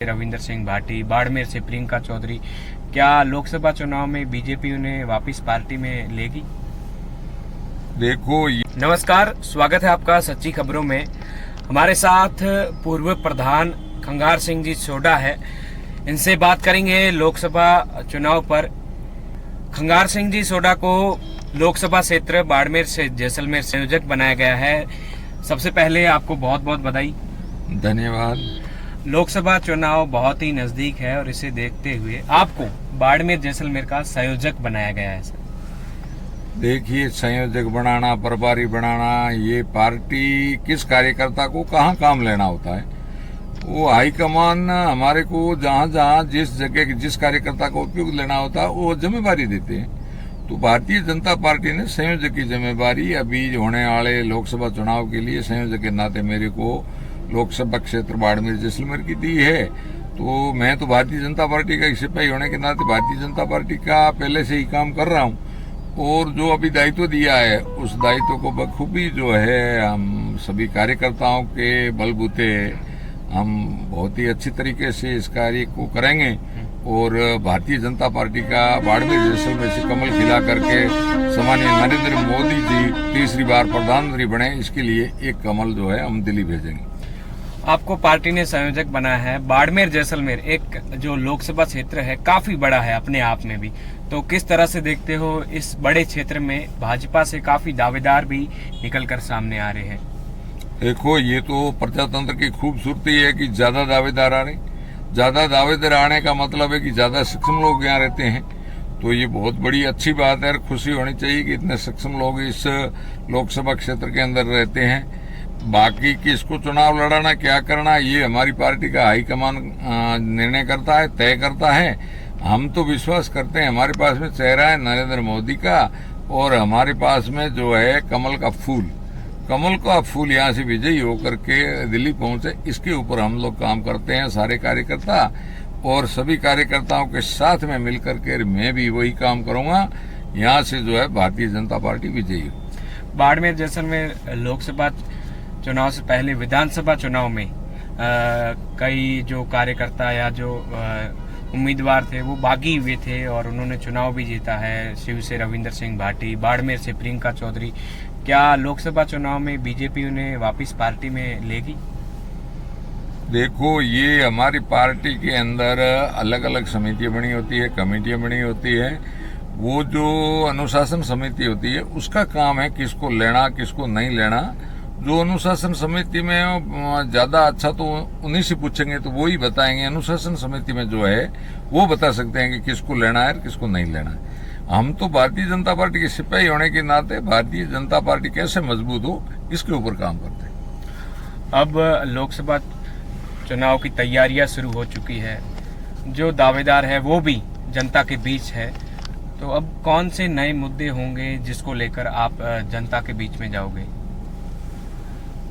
रविंदर सिंह भाटी, बाड़मेर से प्रियंका चौधरी, क्या लोकसभा चुनाव में बीजेपी उन्हें वापस पार्टी में लेगी? देखो नमस्कार, स्वागत है आपका सच्ची खबरों में। हमारे साथ पूर्व प्रधान खंगार सिंह जी सोडा है, इनसे बात करेंगे लोकसभा चुनाव पर। खंगार सिंह जी सोडा को लोकसभा क्षेत्र बाड़मेर से जैसलमेर संयोजक बनाया गया है। सबसे पहले आपको बहुत बहुत बधाई। धन्यवाद। लोकसभा चुनाव बहुत ही नजदीक है और इसे देखते हुए आपको बाड़मेर जैसलमेर का संयोजक बनाया गया है। देखिए, संयोजक बनाना, प्रभारी बनाना, ये पार्टी किस कार्यकर्ता को कहाँ काम लेना होता है, वो हाईकमान हमारे को जहाँ जहाँ जिस जगह जिस कार्यकर्ता को उपयोग लेना होता है वो जिम्मेदारी देते हैं। तो भारतीय जनता पार्टी ने संयोजक की जिम्मेदारी अभी होने वाले लोकसभा चुनाव के लिए संयोजक के नाते मेरे को लोकसभा क्षेत्र बाड़मेर जैसलमेर की दी है। तो मैं तो भारतीय जनता पार्टी का एक सिपाही होने के नाते भारतीय जनता पार्टी का पहले से ही काम कर रहा हूँ और जो अभी दायित्व दिया है उस दायित्व को बखूबी जो है हम सभी कार्यकर्ताओं के बलबूते हम बहुत ही अच्छी तरीके से इस कार्य को करेंगे और भारतीय जनता पार्टी का बाड़मेर जैसलमेर से कमल खिला करके सम्मानीय नरेंद्र मोदी जी तीसरी बार प्रधानमंत्री बने, इसके लिए एक कमल जो है हम दिल्ली भेजेंगे। आपको पार्टी ने संयोजक बनाया है। बाड़मेर जैसलमेर एक जो लोकसभा क्षेत्र है काफी बड़ा है अपने आप में भी, तो किस तरह से देखते हो इस बड़े क्षेत्र में भाजपा से काफी दावेदार भी निकलकर सामने आ रहे हैं? देखो, ये तो प्रजातंत्र की खूबसूरती है कि ज्यादा दावेदार आ रहे। ज्यादा दावेदार आने का मतलब है कि ज्यादा सक्षम लोग यहाँ रहते हैं, तो ये बहुत बड़ी अच्छी बात है और खुशी होनी चाहिए कि इतने सक्षम लोग इस लोकसभा क्षेत्र के अंदर रहते हैं। बाकी किसको चुनाव लड़ाना, क्या करना, ये हमारी पार्टी का हाईकमान निर्णय करता है, तय करता है। हम तो विश्वास करते हैं, हमारे पास में चेहरा है नरेंद्र मोदी का और हमारे पास में जो है कमल का फूल यहाँ से विजयी होकर के दिल्ली पहुंचे, इसके ऊपर हम लोग काम करते हैं सारे कार्यकर्ता और सभी कार्यकर्ताओं के साथ में मिलकर के मैं भी वही काम करूंगा, यहाँ से जो है भारतीय जनता पार्टी विजयी हो। बाड़मेर जैसलमेर लोकसभा चुनाव से पहले विधानसभा चुनाव में कई जो कार्यकर्ता या जो उम्मीदवार थे वो बागी हुए थे और उन्होंने चुनाव भी जीता है। शिव से रविंदर सिंह भाटी, बाड़मेर से प्रियंका चौधरी, क्या लोकसभा चुनाव में बीजेपी उन्हें वापस पार्टी में लेगी? देखो, ये हमारी पार्टी के अंदर अलग अलग समितियां बनी होती है, कमेटियां बनी होती है। वो जो अनुशासन समिति होती है उसका काम है किसको लेना किसको नहीं लेना। जो अनुशासन समिति में ज्यादा अच्छा तो उन्हीं से पूछेंगे तो वो ही बताएंगे। अनुशासन समिति में जो है वो बता सकते हैं कि किसको लेना है और किसको नहीं लेना है। हम तो भारतीय जनता पार्टी के सिपाही होने के नाते भारतीय जनता पार्टी कैसे मजबूत हो इसके ऊपर काम करते हैं। अब लोकसभा चुनाव की तैयारियां शुरू हो चुकी है, जो दावेदार है वो भी जनता के बीच है, तो अब कौन से नए मुद्दे होंगे जिसको लेकर आप जनता के बीच में जाओगे?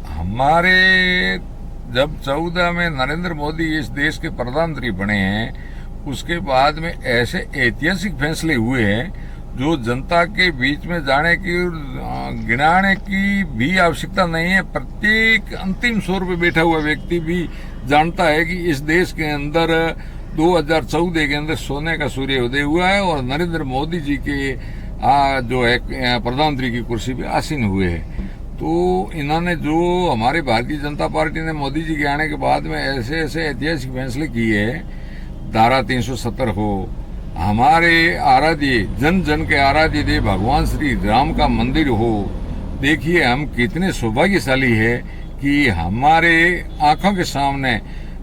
हमारे जब 14 में नरेंद्र मोदी इस देश के प्रधानमंत्री बने हैं उसके बाद में ऐसे ऐतिहासिक फैसले हुए हैं जो जनता के बीच में जाने की गिनाने की भी आवश्यकता नहीं है। प्रत्येक अंतिम छोर पे बैठा हुआ व्यक्ति भी जानता है कि इस देश के अंदर 2014 के अंदर सोने का सूर्योदय हुआ है और नरेंद्र मोदी जी के जो है प्रधानमंत्री की कुर्सी पे आसीन हुए हैं। तो इन्होंने जो हमारे भारतीय जनता पार्टी ने मोदी जी के आने के बाद में ऐसे ऐसे ऐतिहासिक फैसले किए हैं, धारा 370 हो, हमारे आराध्य जन जन के आराध्य देव भगवान श्री राम का मंदिर हो। देखिए, हम कितने सौभाग्यशाली है कि हमारे आंखों के सामने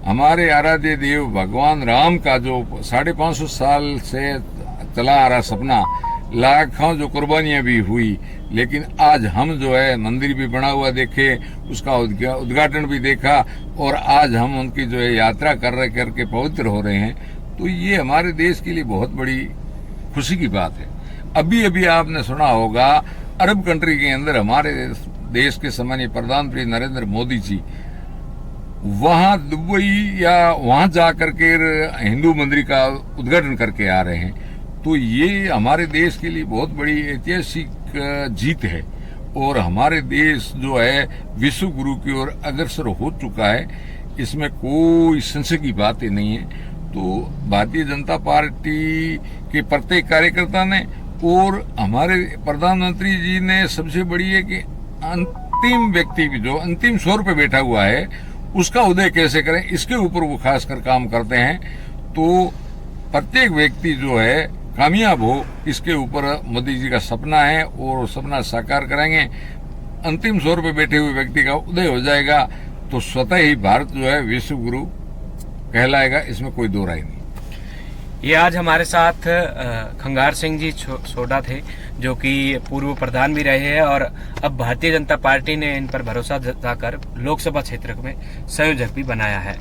हमारे आराध्य देव भगवान राम का जो 550 साल से चला आ रहा सपना, लाखों जो कुर्बानियां भी हुई, लेकिन आज हम जो है मंदिर भी बना हुआ देखे, उसका उद्घाटन भी देखा और आज हम उनकी जो है यात्रा करके पवित्र हो रहे हैं। तो ये हमारे देश के लिए बहुत बड़ी खुशी की बात है। अभी अभी आपने सुना होगा अरब कंट्री के अंदर हमारे देश के सम्मानीय प्रधानमंत्री नरेंद्र मोदी जी वहां दुबई या वहां जाकर के हिंदू मंदिर का उद्घाटन करके आ रहे हैं। तो ये हमारे देश के लिए बहुत बड़ी ऐतिहासिक जीत है और हमारे देश जो है विश्व गुरु की ओर अग्रसर हो चुका है। इसमें कोई संशय की बात ही नहीं है। तो भारतीय जनता पार्टी के प्रत्येक कार्यकर्ता ने और हमारे प्रधानमंत्री जी ने सबसे बड़ी है कि अंतिम व्यक्ति भी जो अंतिम छोर पे बैठा हुआ है उसका उदय कैसे करें, इसके ऊपर वो खासकर काम करते हैं। तो प्रत्येक व्यक्ति जो है कामयाब हो, इसके ऊपर मोदी जी का सपना है और सपना साकार करेंगे। अंतिम छोर पे बैठे हुए व्यक्ति का उदय हो जाएगा तो स्वतः ही भारत जो है विश्व गुरु कहलाएगा, इसमें कोई दो राय नहीं। ये आज हमारे साथ खंगार सिंह जी सोडा थे, जो कि पूर्व प्रधान भी रहे हैं और अब भारतीय जनता पार्टी ने इन पर भरोसा जताकर लोकसभा क्षेत्र में संयोजक भी बनाया है।